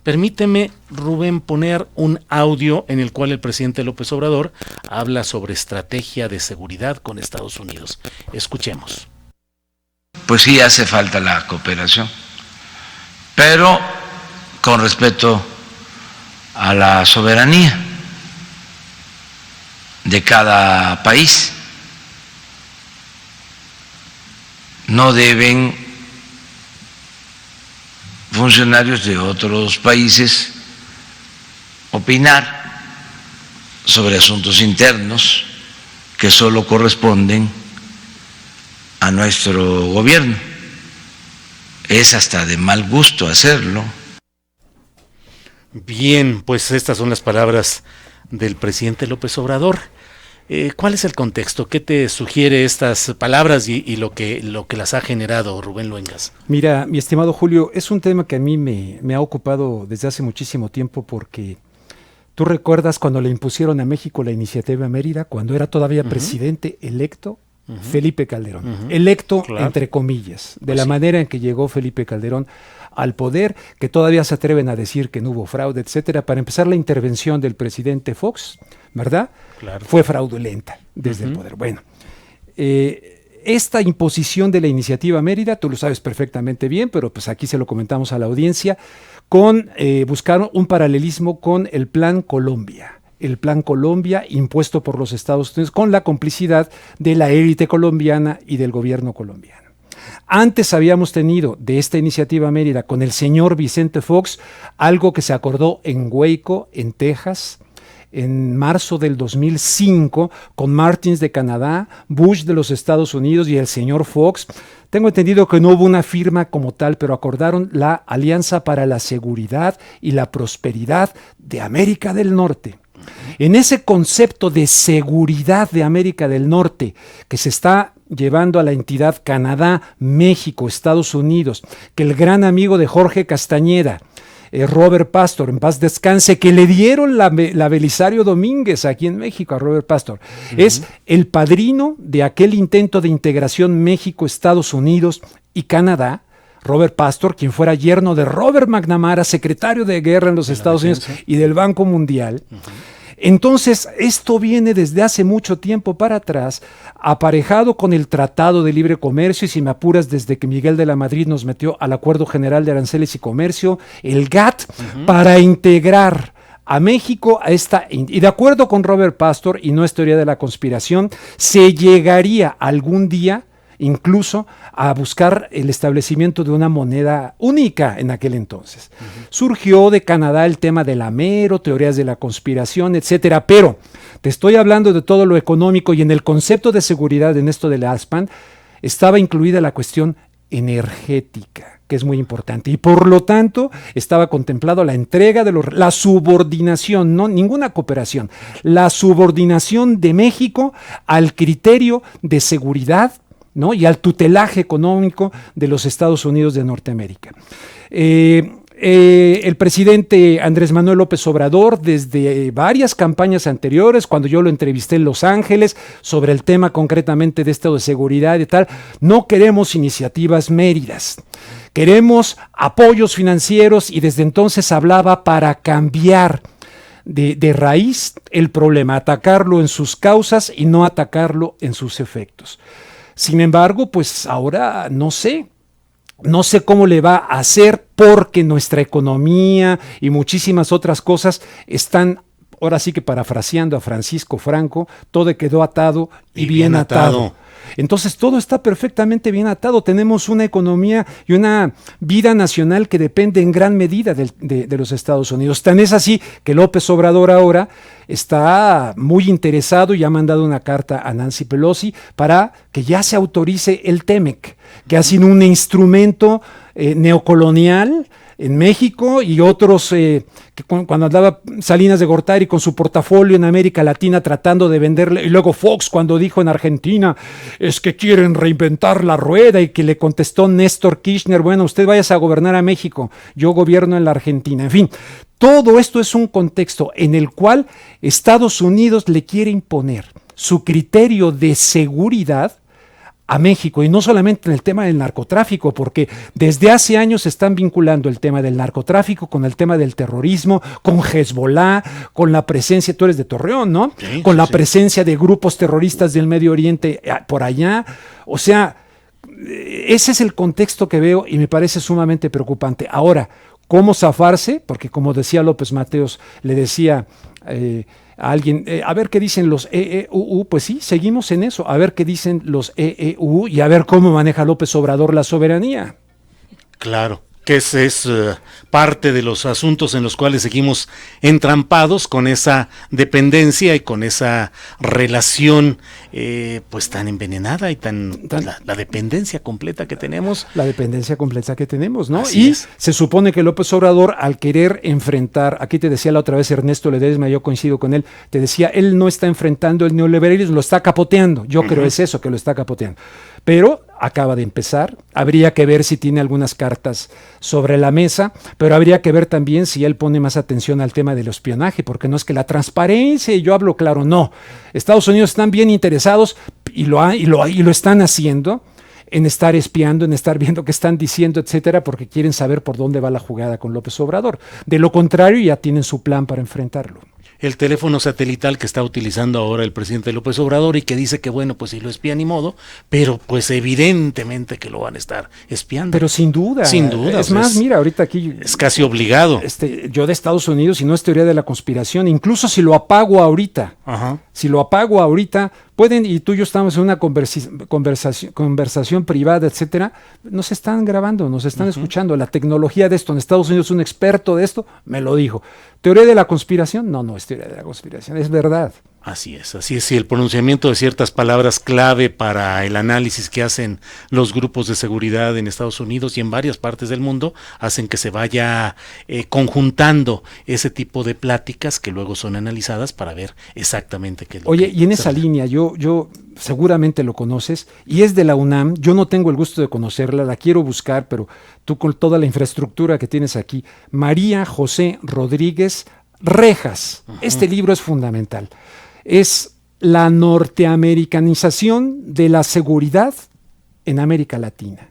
Permíteme, Rubén, poner un audio en el cual el presidente López Obrador habla sobre estrategia de seguridad con Estados Unidos. Escuchemos. Pues sí hace falta la cooperación, pero con respeto a la soberanía de cada país. No deben funcionarios de otros países opinar sobre asuntos internos que solo corresponden a nuestro gobierno. Es hasta de mal gusto hacerlo. Bien, pues estas son las palabras del presidente López Obrador. ¿Cuál es el contexto? ¿Qué te sugiere estas palabras y lo que las ha generado, Rubén Luengas? Mira, mi estimado Julio, es un tema que a mí me ha ocupado desde hace muchísimo tiempo, porque tú recuerdas cuando le impusieron a México la iniciativa Mérida, cuando era todavía presidente electo Felipe Calderón. Electo, claro, entre comillas, de la manera en que llegó Felipe Calderón al poder, que todavía se atreven a decir que no hubo fraude, etcétera. Para empezar, la intervención del presidente Fox, ¿verdad? Claro. Fue fraudulenta desde el poder. Bueno, esta imposición de la iniciativa Mérida, tú lo sabes perfectamente bien, pero pues aquí se lo comentamos a la audiencia, buscaron un paralelismo con el Plan Colombia. El Plan Colombia impuesto por los Estados Unidos con la complicidad de la élite colombiana y del gobierno colombiano. Antes habíamos tenido de esta iniciativa Mérida con el señor Vicente Fox algo que se acordó en Waco, en Texas, en marzo del 2005, con Martins de Canadá, Bush de los Estados Unidos y el señor Fox. Tengo entendido que no hubo una firma como tal, pero acordaron la Alianza para la Seguridad y la Prosperidad de América del Norte. En ese concepto de seguridad de América del Norte que se está llevando a la entidad Canadá, México, Estados Unidos, que el gran amigo de Jorge Castañeda, Robert Pastor, en paz descanse, que le dieron la Belisario Domínguez aquí en México a Robert Pastor, es el padrino de aquel intento de integración México, Estados Unidos y Canadá. Robert Pastor, quien fuera yerno de Robert McNamara, secretario de guerra en los Estados Unidos y del Banco Mundial. Entonces, esto viene desde hace mucho tiempo para atrás, aparejado con el Tratado de Libre Comercio, y si me apuras, desde que Miguel de la Madrid nos metió al Acuerdo General de Aranceles y Comercio, el GATT, para integrar a México a esta, y de acuerdo con Robert Pastor, y no es teoría de la conspiración, se llegaría algún día incluso a buscar el establecimiento de una moneda única en aquel entonces. Surgió de Canadá el tema del amero, teorías de la conspiración, etcétera, pero te estoy hablando de todo lo económico, y en el concepto de seguridad, en esto del ASPAN, estaba incluida la cuestión energética, que es muy importante, y por lo tanto estaba contemplado la entrega de la subordinación, no ninguna cooperación, la subordinación de México al criterio de seguridad, ¿no? Y al tutelaje económico de los Estados Unidos de Norteamérica. El presidente Andrés Manuel López Obrador, desde varias campañas anteriores, cuando yo lo entrevisté en Los Ángeles sobre el tema concretamente de estado de seguridad y tal, no queremos iniciativas Méridas, queremos apoyos financieros, y desde entonces hablaba para cambiar de raíz el problema, atacarlo en sus causas y no atacarlo en sus efectos. Sin embargo, pues ahora no sé cómo le va a hacer, porque nuestra economía y muchísimas otras cosas están, ahora sí que parafraseando a Francisco Franco, todo quedó atado y bien atado. Entonces todo está perfectamente bien atado. Tenemos una economía y una vida nacional que depende en gran medida de los Estados Unidos. Tan es así que López Obrador ahora está muy interesado y ha mandado una carta a Nancy Pelosi para que ya se autorice el TEMEC, que ha sido un instrumento neocolonial en México, y otros que cuando andaba Salinas de Gortari con su portafolio en América Latina tratando de venderle, y luego Fox cuando dijo en Argentina es que quieren reinventar la rueda, y que le contestó Néstor Kirchner, bueno, usted vaya a gobernar a México, yo gobierno en la Argentina. En fin, todo esto es un contexto en el cual Estados Unidos le quiere imponer su criterio de seguridad a México, y no solamente en el tema del narcotráfico, porque desde hace años se están vinculando el tema del narcotráfico con el tema del terrorismo, con Hezbollah, con la presencia, tú eres de Torreón, ¿no? Sí, con la sí. presencia de grupos terroristas del Medio Oriente por allá. O sea, ese es el contexto que veo y me parece sumamente preocupante. Ahora, ¿cómo zafarse? Porque como decía López Mateos, le decía a alguien, a ver qué dicen los EEUU, pues sí, seguimos en eso, a ver qué dicen los EEUU y a ver cómo maneja López Obrador la soberanía. Claro, que ese es parte de los asuntos en los cuales seguimos entrampados con esa dependencia y con esa relación pues tan envenenada y la dependencia completa que tenemos. La dependencia completa que tenemos, ¿no? Así y es. Se supone que López Obrador, al querer enfrentar, aquí te decía la otra vez Ernesto Ledesma, yo coincido con él, te decía, él no está enfrentando el neoliberalismo, lo está capoteando. Yo creo es eso, que lo está capoteando. Pero acaba de empezar, habría que ver si tiene algunas cartas sobre la mesa, pero habría que ver también si él pone más atención al tema del espionaje, porque no es que la transparencia, y yo hablo claro, no. Estados Unidos están bien interesados y lo están haciendo en estar espiando, en estar viendo qué están diciendo, etcétera, porque quieren saber por dónde va la jugada con López Obrador. De lo contrario, ya tienen su plan para enfrentarlo. El teléfono satelital que está utilizando ahora el presidente López Obrador y que dice que bueno, pues si lo espía ni modo, pero pues evidentemente que lo van a estar espiando. Pero sin duda. Sin duda. Es más, mira, ahorita aquí... Es casi obligado. Yo de Estados Unidos, y no es teoría de la conspiración, incluso si lo apago ahorita, pueden, y tú y yo estamos en una conversación privada, etcétera, nos están grabando, nos están escuchando. La tecnología de esto, en Estados Unidos un experto de esto me lo dijo. ¿Teoría de la conspiración? No es teoría de la conspiración, es verdad. Así es, y el pronunciamiento de ciertas palabras clave para el análisis que hacen los grupos de seguridad en Estados Unidos y en varias partes del mundo hacen que se vaya conjuntando ese tipo de pláticas que luego son analizadas para ver exactamente qué es lo que... Oye, y en esa línea, yo seguramente lo conoces, y es de la UNAM, yo no tengo el gusto de conocerla, la quiero buscar, pero tú con toda la infraestructura que tienes aquí, María José Rodríguez Rejas, este libro es fundamental. Es la norteamericanización de la seguridad en América Latina.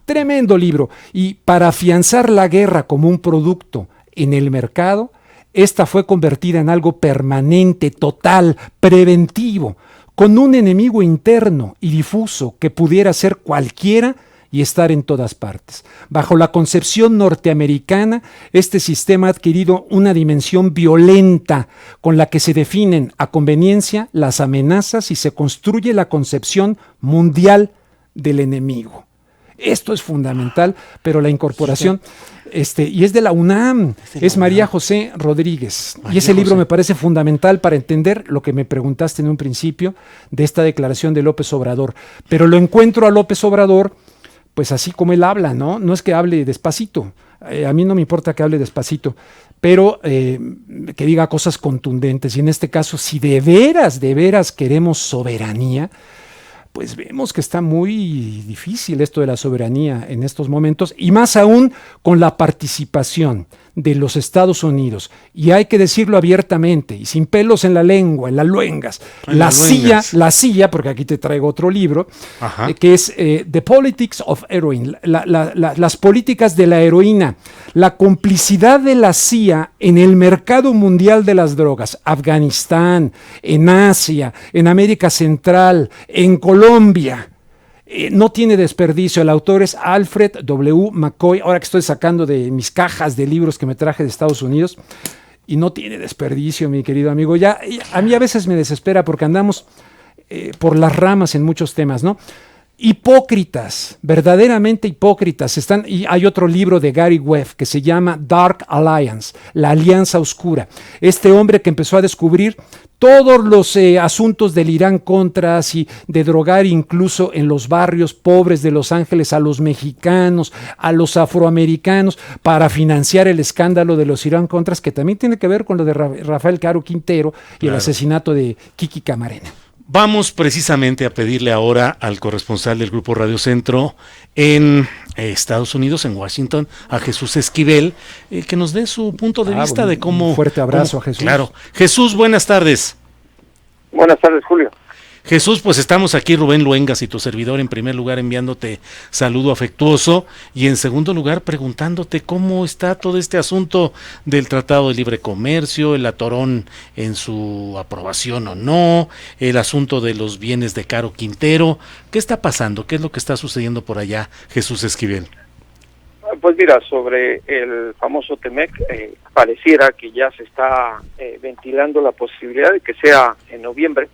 Tremendo libro. Y para afianzar la guerra como un producto en el mercado, esta fue convertida en algo permanente, total, preventivo, con un enemigo interno y difuso que pudiera ser cualquiera y estar en todas partes. Bajo la concepción norteamericana, este sistema ha adquirido una dimensión violenta con la que se definen a conveniencia las amenazas y se construye la concepción mundial del enemigo. Esto es fundamental, pero la incorporación, y es de la UNAM, es María José Rodríguez. Y ese libro me parece fundamental para entender lo que me preguntaste en un principio de esta declaración de López Obrador. Pero lo encuentro a López Obrador pues así como él habla, ¿no? No es que hable despacito, a mí no me importa que hable despacito, pero que diga cosas contundentes. Y en este caso, si de veras queremos soberanía, pues vemos que está muy difícil esto de la soberanía en estos momentos, y más aún con la participación de los Estados Unidos, y hay que decirlo abiertamente y sin pelos en la lengua, en las luengas, la CIA, porque aquí te traigo otro libro, que es The Politics of Heroin, las políticas de la heroína, la complicidad de la CIA en el mercado mundial de las drogas, Afganistán, en Asia, en América Central, en Colombia. No tiene desperdicio. El autor es Alfred W. McCoy, ahora que estoy sacando de mis cajas de libros que me traje de Estados Unidos, y no tiene desperdicio, mi querido amigo. Ya a mí a veces me desespera porque andamos por las ramas en muchos temas, ¿no? Hipócritas, verdaderamente hipócritas. Y hay otro libro de Gary Webb que se llama Dark Alliance, la alianza oscura. Este hombre que empezó a descubrir todos los asuntos del Irán Contras y de drogar incluso en los barrios pobres de Los Ángeles a los mexicanos, a los afroamericanos, para financiar el escándalo de los Irán Contras, que también tiene que ver con lo de Rafael Caro Quintero y el asesinato de Kiki Camarena. Vamos precisamente a pedirle ahora al corresponsal del Grupo Radio Centro en Estados Unidos, en Washington, a Jesús Esquivel, que nos dé su punto de vista de cómo... Un fuerte abrazo a Jesús. Claro. Jesús, buenas tardes. Buenas tardes, Julio. Jesús, pues estamos aquí, Rubén Luengas y tu servidor, en primer lugar enviándote saludo afectuoso y en segundo lugar preguntándote cómo está todo este asunto del Tratado de Libre Comercio, el atorón en su aprobación o no, el asunto de los bienes de Caro Quintero. ¿Qué está pasando? ¿Qué es lo que está sucediendo por allá, Jesús Esquivel? Pues mira, sobre el famoso TEMEC, pareciera que ya se está ventilando la posibilidad de que sea en noviembre,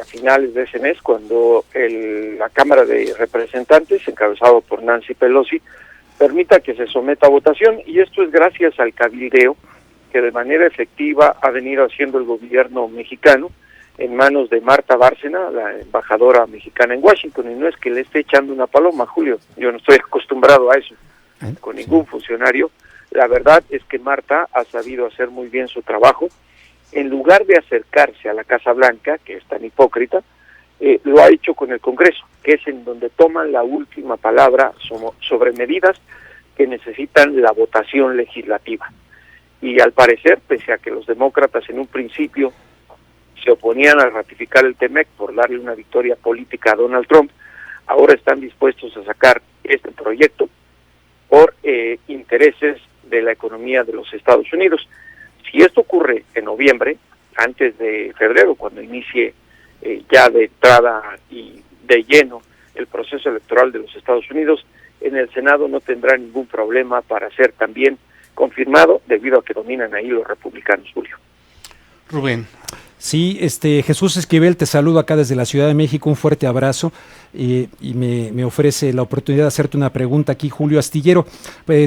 a finales de ese mes, cuando la Cámara de Representantes, encabezado por Nancy Pelosi, permita que se someta a votación, y esto es gracias al cabildeo que de manera efectiva ha venido haciendo el gobierno mexicano en manos de Marta Bárcena, la embajadora mexicana en Washington, y no es que le esté echando una paloma, Julio, yo no estoy acostumbrado a eso con ningún funcionario. La verdad es que Marta ha sabido hacer muy bien su trabajo. En lugar de acercarse a la Casa Blanca, que es tan hipócrita, lo ha hecho con el Congreso, que es en donde toman la última palabra sobre medidas que necesitan la votación legislativa. Y al parecer, pese a que los demócratas en un principio se oponían a ratificar el TEMEC por darle una victoria política a Donald Trump, ahora están dispuestos a sacar este proyecto por intereses de la economía de los Estados Unidos. Si esto ocurre en noviembre, antes de febrero, cuando inicie ya de entrada y de lleno el proceso electoral de los Estados Unidos, en el Senado no tendrá ningún problema para ser también confirmado, debido a que dominan ahí los republicanos, Julio. Rubén. Sí, Jesús Esquivel, te saludo acá desde la Ciudad de México, un fuerte abrazo, y me ofrece la oportunidad de hacerte una pregunta aquí, Julio Astillero.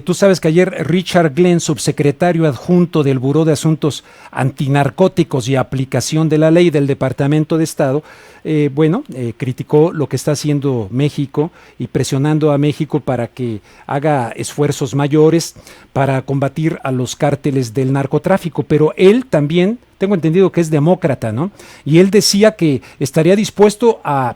Tú sabes que ayer Richard Glenn, subsecretario adjunto del Buró de Asuntos Antinarcóticos y Aplicación de la Ley del Departamento de Estado, criticó lo que está haciendo México y presionando a México para que haga esfuerzos mayores para combatir a los cárteles del narcotráfico, pero él también, tengo entendido que es demócrata, ¿no? Y él decía que estaría dispuesto a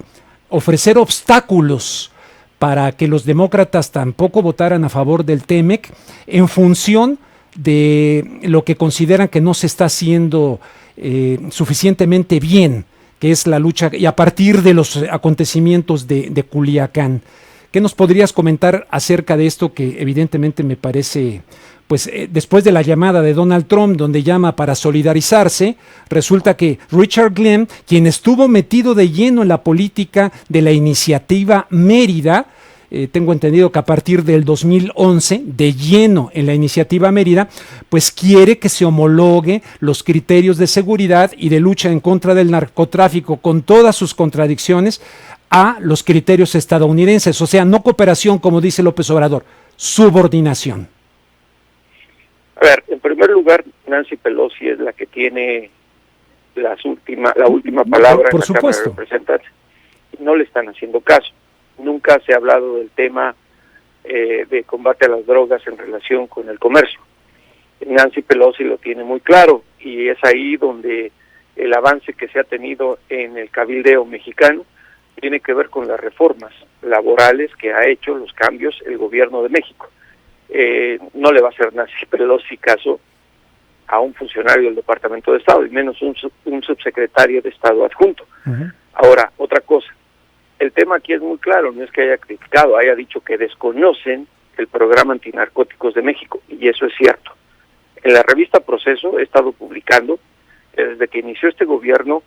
ofrecer obstáculos para que los demócratas tampoco votaran a favor del TEMEC en función de lo que consideran que no se está haciendo suficientemente bien, que es la lucha, y a partir de los acontecimientos de Culiacán. ¿Qué nos podrías comentar acerca de esto que evidentemente me parece, pues después de la llamada de Donald Trump, donde llama para solidarizarse, resulta que Richard Glenn, quien estuvo metido de lleno en la política de la iniciativa Mérida, tengo entendido que a partir del 2011, de lleno en la iniciativa Mérida, pues quiere que se homologue los criterios de seguridad y de lucha en contra del narcotráfico, con todas sus contradicciones, a los criterios estadounidenses, o sea, no cooperación, como dice López Obrador, subordinación. A ver, en primer lugar, Nancy Pelosi es la que tiene la última palabra por en la supuesto. Cámara de Representantes. No le están haciendo caso. Nunca se ha hablado del tema de combate a las drogas en relación con el comercio. Nancy Pelosi lo tiene muy claro, y es ahí donde el avance que se ha tenido en el cabildeo mexicano tiene que ver con las reformas laborales que ha hecho, los cambios, el gobierno de México. No le va a hacer Nancy Pelosi caso a un funcionario del Departamento de Estado, y menos un subsecretario de Estado adjunto. Uh-huh. Ahora, otra cosa, el tema aquí es muy claro, no es que haya criticado, haya dicho que desconocen el programa antinarcóticos de México, y eso es cierto. En la revista Proceso he estado publicando que desde que inició este gobierno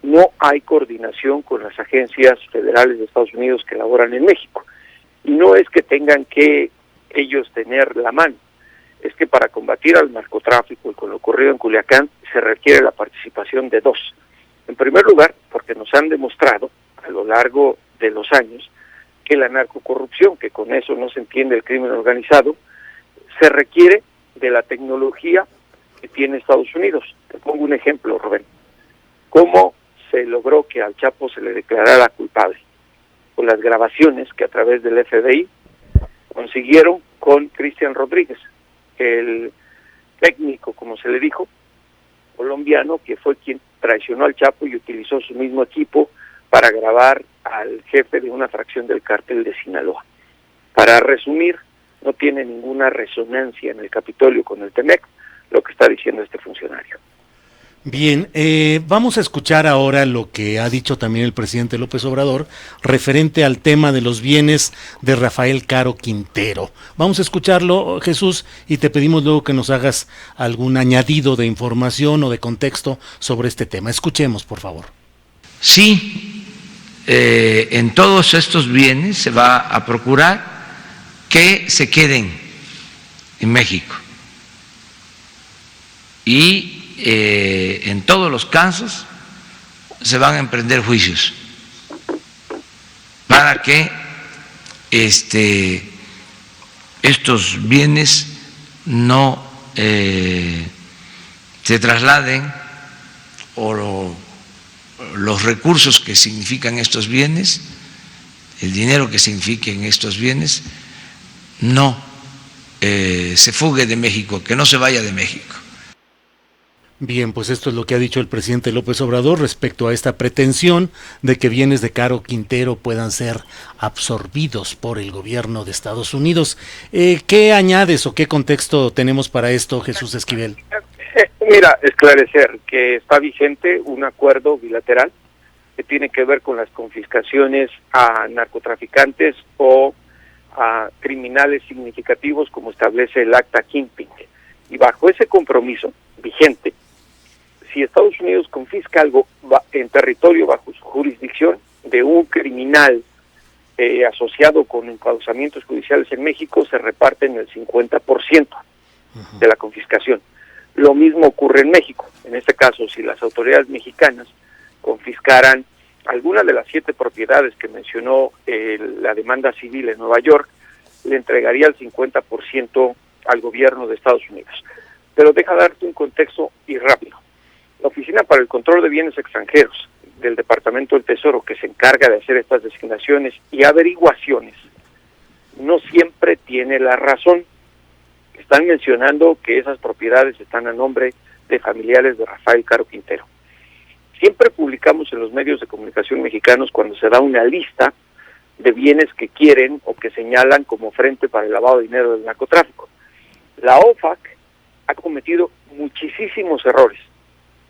no hay coordinación con las agencias federales de Estados Unidos que laboran en México. Y no es que tengan que ellos tener la mano, es que para combatir al narcotráfico y con lo ocurrido en Culiacán se requiere la participación de dos. En primer lugar, porque nos han demostrado a lo largo de los años que la narcocorrupción, que con eso no se entiende el crimen organizado, se requiere de la tecnología que tiene Estados Unidos. Te pongo un ejemplo, Rubén. ¿Cómo se logró que al Chapo se le declarara culpable? Con las grabaciones que a través del FBI consiguieron con Cristian Rodríguez, el técnico, como se le dijo, colombiano, que fue quien traicionó al Chapo y utilizó su mismo equipo para grabar al jefe de una fracción del cártel de Sinaloa. Para resumir, no tiene ninguna resonancia en el Capitolio con el TEMEC lo que está diciendo este funcionario. Bien, vamos a escuchar ahora lo que ha dicho también el presidente López Obrador referente al tema de los bienes de Rafael Caro Quintero. Vamos a escucharlo, Jesús, y te pedimos luego que nos hagas algún añadido de información o de contexto sobre este tema. Escuchemos, por favor. Sí, en todos estos bienes se va a procurar que se queden en México. Y en todos los casos se van a emprender juicios para que estos bienes no se trasladen, o los recursos que significan estos bienes, el dinero que signifiquen estos bienes, no se fugue de México, que no se vaya de México. Bien, pues esto es lo que ha dicho el presidente López Obrador respecto a esta pretensión de que bienes de Caro Quintero puedan ser absorbidos por el gobierno de Estados Unidos. ¿Qué añades o qué contexto tenemos para esto, Jesús Esquivel? Mira, esclarecer que está vigente un acuerdo bilateral que tiene que ver con las confiscaciones a narcotraficantes o a criminales significativos, como establece el Acta Kingpin. Y bajo ese compromiso vigente, si Estados Unidos confisca algo en territorio bajo su jurisdicción de un criminal asociado con encauzamientos judiciales en México, se reparten el 50% de la confiscación. Lo mismo ocurre en México. En este caso, si las autoridades mexicanas confiscaran alguna de las 7 propiedades que mencionó la demanda civil en Nueva York, le entregaría el 50% al gobierno de Estados Unidos. Pero deja darte un contexto y rápido. La Oficina para el Control de Bienes Extranjeros del Departamento del Tesoro, que se encarga de hacer estas designaciones y averiguaciones, no siempre tiene la razón. Están mencionando que esas propiedades están a nombre de familiares de Rafael Caro Quintero. Siempre publicamos en los medios de comunicación mexicanos cuando se da una lista de bienes que quieren o que señalan como frente para el lavado de dinero del narcotráfico. La OFAC ha cometido muchísimos errores,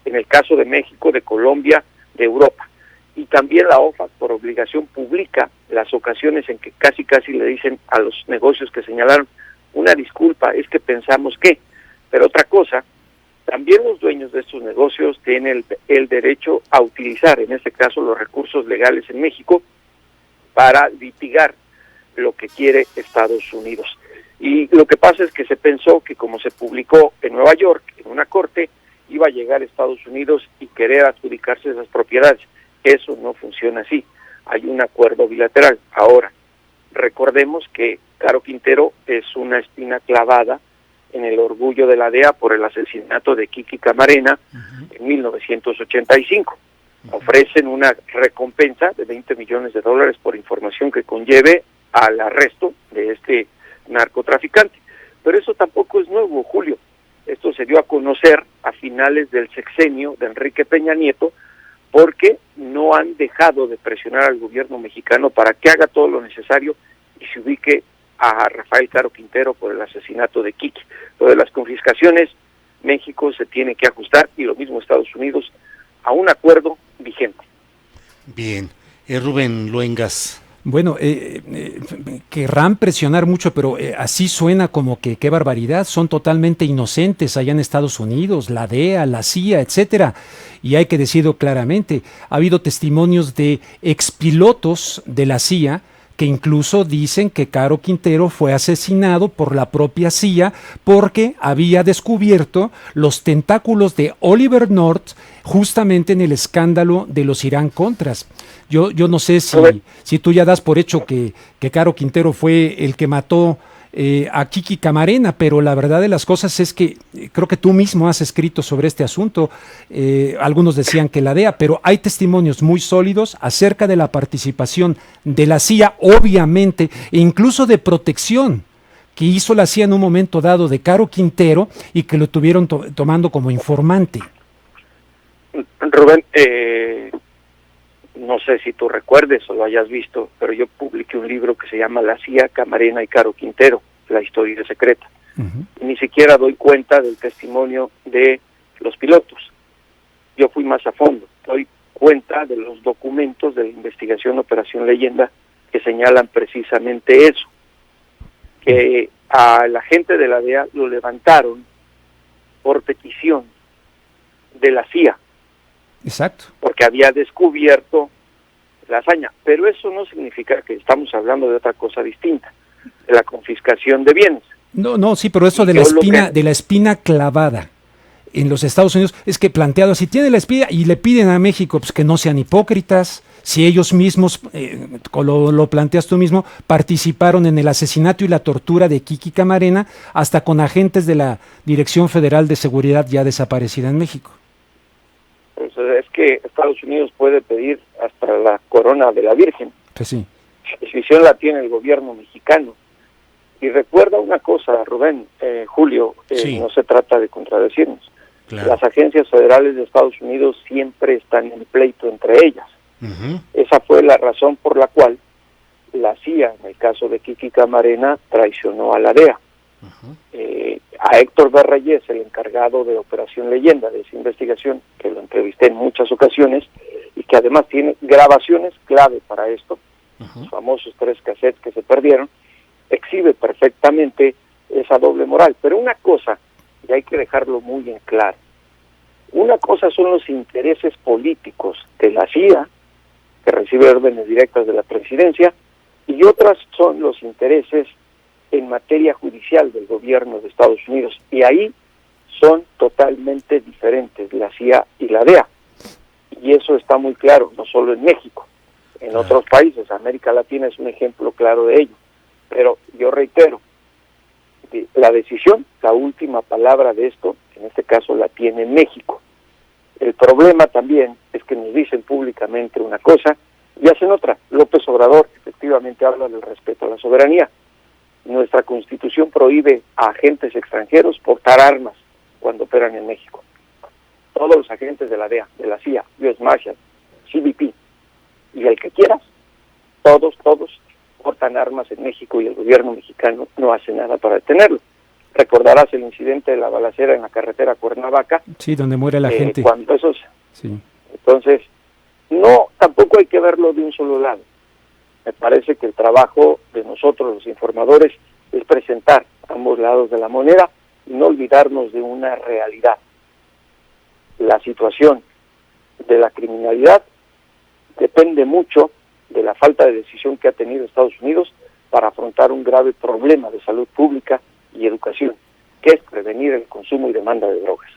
en el caso de México, de Colombia, de Europa, y también la OFAC por obligación publica las ocasiones en que casi le dicen a los negocios que señalaron: una disculpa, es que pensamos que, pero otra cosa, también los dueños de estos negocios tienen el derecho a utilizar, en este caso, los recursos legales en México para litigar lo que quiere Estados Unidos. Y lo que pasa es que se pensó que como se publicó en Nueva York, en una corte, iba a llegar a Estados Unidos y querer adjudicarse esas propiedades. Eso no funciona así. Hay un acuerdo bilateral. Ahora, recordemos que Caro Quintero es una espina clavada en el orgullo de la DEA por el asesinato de Kiki Camarena en 1985. Ofrecen una recompensa de $20 millones por información que conlleve al arresto de este narcotraficante. Pero eso tampoco es nuevo, Julio. Esto se dio a conocer a finales del sexenio de Enrique Peña Nieto, porque no han dejado de presionar al gobierno mexicano para que haga todo lo necesario y se ubique a Rafael Caro Quintero por el asesinato de Kiki. Lo de las confiscaciones, México se tiene que ajustar, y lo mismo Estados Unidos, a un acuerdo vigente. Bien, Rubén Luengas. Bueno, querrán presionar mucho, pero así suena como que qué barbaridad, son totalmente inocentes allá en Estados Unidos, la DEA, la CIA, etcétera. Y hay que decirlo claramente, ha habido testimonios de expilotos de la CIA que incluso dicen que Caro Quintero fue asesinado por la propia CIA porque había descubierto los tentáculos de Oliver North justamente en el escándalo de los Irán-Contras. Yo no sé si tú ya das por hecho que Caro Quintero fue el que mató a Kiki Camarena, pero la verdad de las cosas es que creo que tú mismo has escrito sobre este asunto. Algunos decían que la DEA, pero hay testimonios muy sólidos acerca de la participación de la CIA, obviamente, e incluso de protección que hizo la CIA en un momento dado de Caro Quintero y que lo tuvieron tomando como informante. Rubén, no sé si tú recuerdes o lo hayas visto, pero yo publiqué un libro que se llama La CIA, Camarena y Caro Quintero, la historia secreta. Y ni siquiera doy cuenta del testimonio de los pilotos. yo fui más a fondo. Doy cuenta de los documentos de la investigación Operación Leyenda que señalan precisamente eso, que a la gente de la DEA lo levantaron por petición de la CIA. Exacto. Porque había descubierto la hazaña. Pero eso no significa que estamos hablando de otra cosa distinta, de la confiscación de bienes. No, sí, pero eso de la espina clavada en los Estados Unidos, es que planteado así, tiene la espina y le piden a México pues, que no sean hipócritas, si ellos mismos, lo planteas tú mismo, participaron en el asesinato y la tortura de Kiki Camarena, hasta con agentes de la Dirección Federal de Seguridad ya desaparecida en México. Pues es que Estados Unidos puede pedir hasta la corona de la Virgen. Pues sí. La decisión la tiene el gobierno mexicano. Y recuerda una cosa, Rubén, Julio, sí. No se trata de contradecirnos. Claro. Las agencias federales de Estados Unidos siempre están en pleito entre ellas. Uh-huh. Esa fue la razón por la cual la CIA, en el caso de Kiki Camarena, traicionó a la DEA. Uh-huh. A Héctor B. Reyes, el encargado de Operación Leyenda, de esa investigación, que lo entrevisté en muchas ocasiones, y que además tiene grabaciones clave para esto, uh-huh. los famosos 3 cassettes que se perdieron, exhibe perfectamente esa doble moral. Pero una cosa, y hay que dejarlo muy en claro, una cosa son los intereses políticos de la CIA, que recibe órdenes directas de la presidencia, y otras son los intereses en materia judicial del gobierno de Estados Unidos, y ahí son totalmente diferentes la CIA y la DEA, y eso está muy claro, no solo en México, en otros países. América Latina es un ejemplo claro de ello. Pero yo reitero, la decisión, la última palabra de esto, en este caso la tiene México. El problema también es que nos dicen públicamente una cosa y hacen otra. López Obrador efectivamente habla del respeto a la soberanía. Nuestra Constitución prohíbe a agentes extranjeros portar armas cuando operan en México. Todos los agentes de la DEA, de la CIA, US Marshal, CBP y el que quieras, todos portan armas en México y el gobierno mexicano no hace nada para detenerlo. Recordarás el incidente de la balacera en la carretera Cuernavaca. Sí, donde muere la gente. Cuando esos... Sí. Entonces, no, tampoco hay que verlo de un solo lado. Me parece que el trabajo de nosotros, los informadores, es presentar ambos lados de la moneda y no olvidarnos de una realidad. La situación de la criminalidad depende mucho de la falta de decisión que ha tenido Estados Unidos para afrontar un grave problema de salud pública y educación, que es prevenir el consumo y demanda de drogas.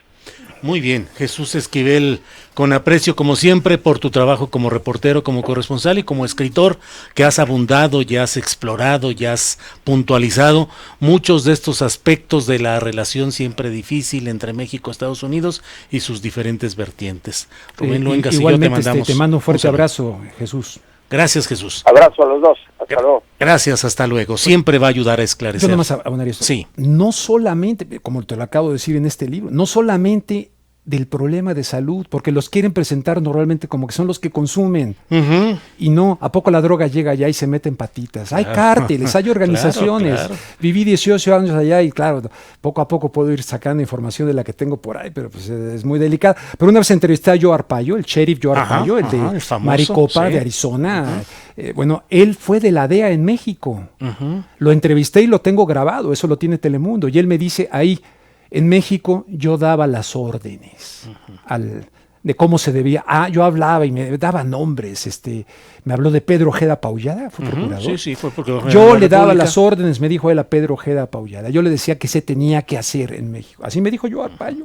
Muy bien, Jesús Esquivel, con aprecio como siempre por tu trabajo como reportero, como corresponsal y como escritor, que has abundado, ya has explorado, ya has puntualizado muchos de estos aspectos de la relación siempre difícil entre México y Estados Unidos y sus diferentes vertientes. Rubén Luengas y yo te mandamos te mando un fuerte abrazo, Jesús. Gracias, Jesús. Abrazo a los dos. Hasta luego. Gracias, hasta luego. Siempre va a ayudar a esclarecer. Yo nomás abonar esto. Sí. No solamente, como te lo acabo de decir en este libro, no solamente del problema de salud, porque los quieren presentar normalmente como que son los que consumen. Uh-huh. Y no, ¿a poco la droga llega allá y se mete en patitas? Hay cárteles, hay organizaciones. Claro. Viví 18 años allá y claro, poco a poco puedo ir sacando información de la que tengo por ahí, pero pues es muy delicada. Pero una vez entrevisté a Joe Arpaio, el sheriff Joe Arpaio, el de famoso, Maricopa, sí, de Arizona. Bueno, él fue de la DEA en México. Uh-huh. Lo entrevisté y lo tengo grabado, eso lo tiene Telemundo. Y él me dice ahí, en México yo daba las órdenes de cómo se debía. Yo hablaba y me daba nombres. Me habló de Pedro Ojeda Paullada, fue procurador. Sí, fue porque yo le daba las órdenes, me dijo él, a Pedro Ojeda Paullada. Yo le decía que se tenía que hacer en México. Así me dijo yo, Arpaio.